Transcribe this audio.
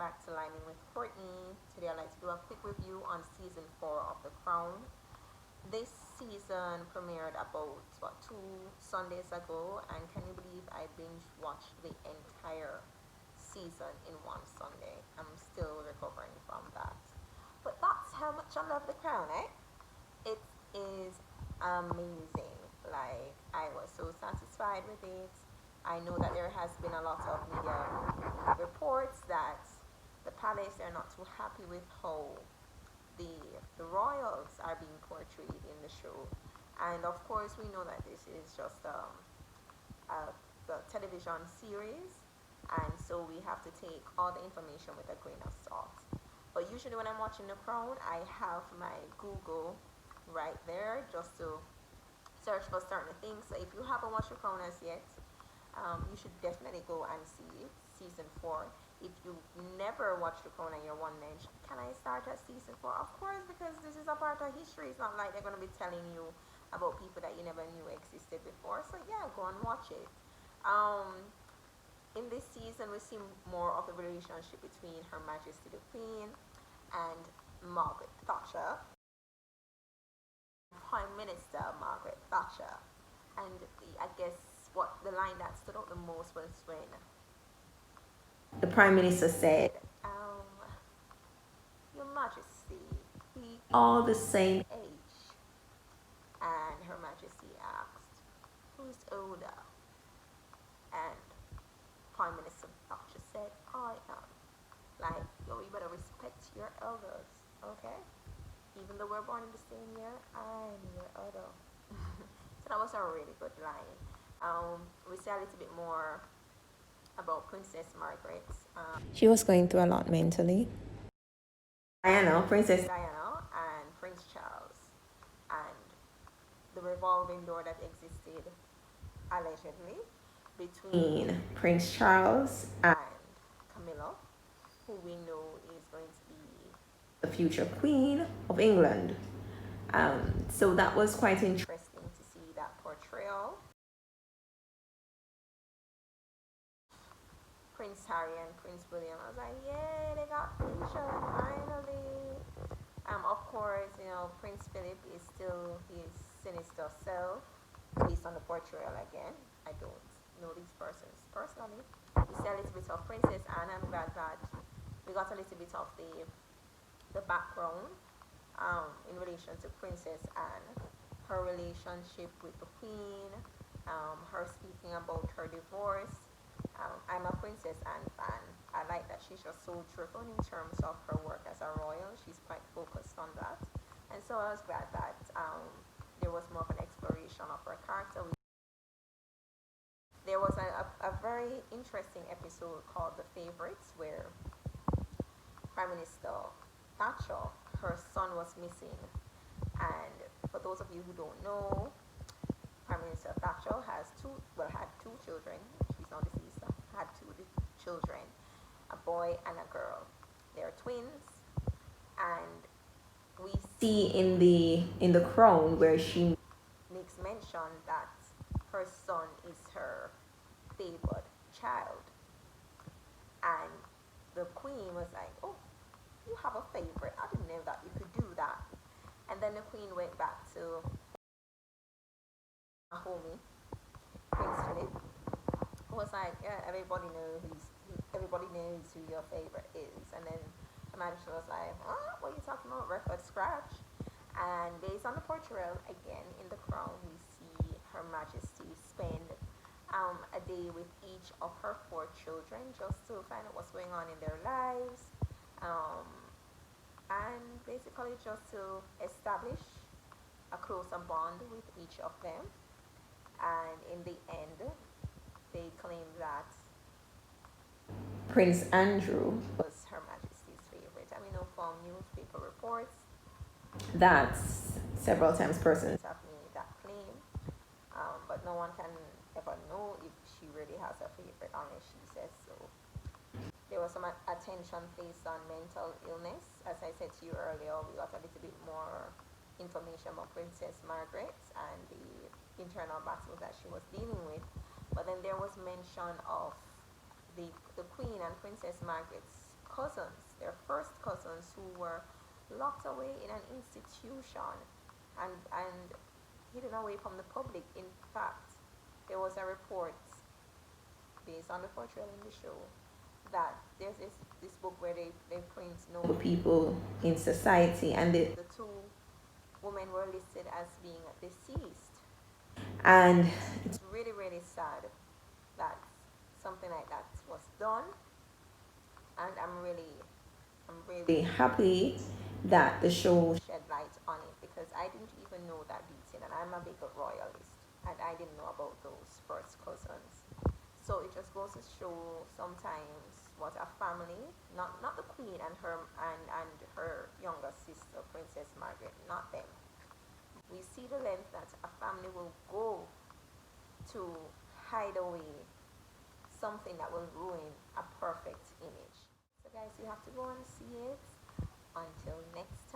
back to Liming with Courtney. Today I'd like to do a quick review on season 4 of The Crown. This season premiered about 2 Sundays ago, and can you believe I binge watched the entire season in one Sunday? I'm still recovering from that. But that's how much I love The Crown, eh? It is amazing. Like, I was so satisfied with it. I know that there has been a lot of media reports that the palace are not too happy with how the the royals are being portrayed in the show, and of course we know that this is just a the television series, and so we have to take all the information with a grain of salt. But usually when I'm watching The Crown, I have my Google right there just to search for certain things. So if you haven't watched The Crown as yet, you should definitely go and see it, season 4. If you never watched The Crown and you're wondering, can I start at season 4? Of course, because this is a part of history. It's not like they're going to be telling you about people that you never knew existed before. So yeah, go and watch it. Um, in this season, we see more of the relationship between Her Majesty the Queen and Margaret Thatcher, Prime Minister Margaret Thatcher. And I guess what the line that stood out the most was when the Prime Minister said, Your Majesty, we all the same age. And Her Majesty asked, Who's older? And Prime Minister Thatcher said, I am. Like, yo, you better respect your elders, okay? Even though we're born in the same year, I'm your elder. So that was a really good line. We see a little bit more about Princess Margaret. She was going through a lot mentally. Princess Diana, and Prince Charles, and the revolving door that existed allegedly between Prince Charles and Camilla, who we know is going to be the future Queen of England. So that was quite interesting to see that portrayal. Prince Harry and Prince William. I was like, yeah, they got featured finally. Of course, Prince Philip is still his sinister self, based on the portrayal again. I don't know these persons personally. We see a little bit of Princess Anne. I'm glad that we got a little bit of the background in relation to Princess Anne, her relationship with the Queen, her speaking about her divorce. I'm a Princess Anne fan. I like that she's just so driven in terms of her work as a royal. She's quite focused on that. And so I was glad that there was more of an exploration of her character. There was a very interesting episode called The Favorites, where Prime Minister Thatcher, her son was missing. And for those of you who don't know, Prime Minister Thatcher had two children. She's now deceased. Had two children, a boy and a girl. They're twins, and we see in the Crown where she makes mention that her son is her favored child, and the Queen was like, "Oh, you have a favorite? I didn't know that you could do that." And then the Queen went back to a homie, Prince Philip, who was like, "Yeah, everybody knows who your favorite is." And then the manager was like, "What are you talking about? Record scratch." And based on the portrayal, again in The Crown, we see Her Majesty spend a day with each of her 4 children just to find out what's going on in their lives, and basically just to establish a closer bond with each of them. And in the end, they claim that Prince Andrew was Her Majesty's favorite. I mean, from newspaper reports that several times persons have made that claim, but no one can ever know if she really has a favorite unless she says so. There was some attention placed on mental illness. As I said to you earlier, we got a little bit more information about Princess Margaret and the internal battles that she was dealing with. But then there was mention of the Queen and Princess Margaret's cousins, their first cousins, who were locked away in an institution and hidden away from the public. In fact, there was a report based on the portrayal in the show that there's this book where they print known people in society, and the two women were listed as being deceased. And it's really, really sad that something like that was done. And I'm really happy that the show shed light on it, because I didn't even know that detail, and I'm a big royalist, and I didn't know about those first cousins. So it just goes to show sometimes what a family, not the queen and her younger sister, Princess Margaret, not them. We see the length that a family will go to hide away something that will ruin a perfect image. So guys, you have to go and see it. Until next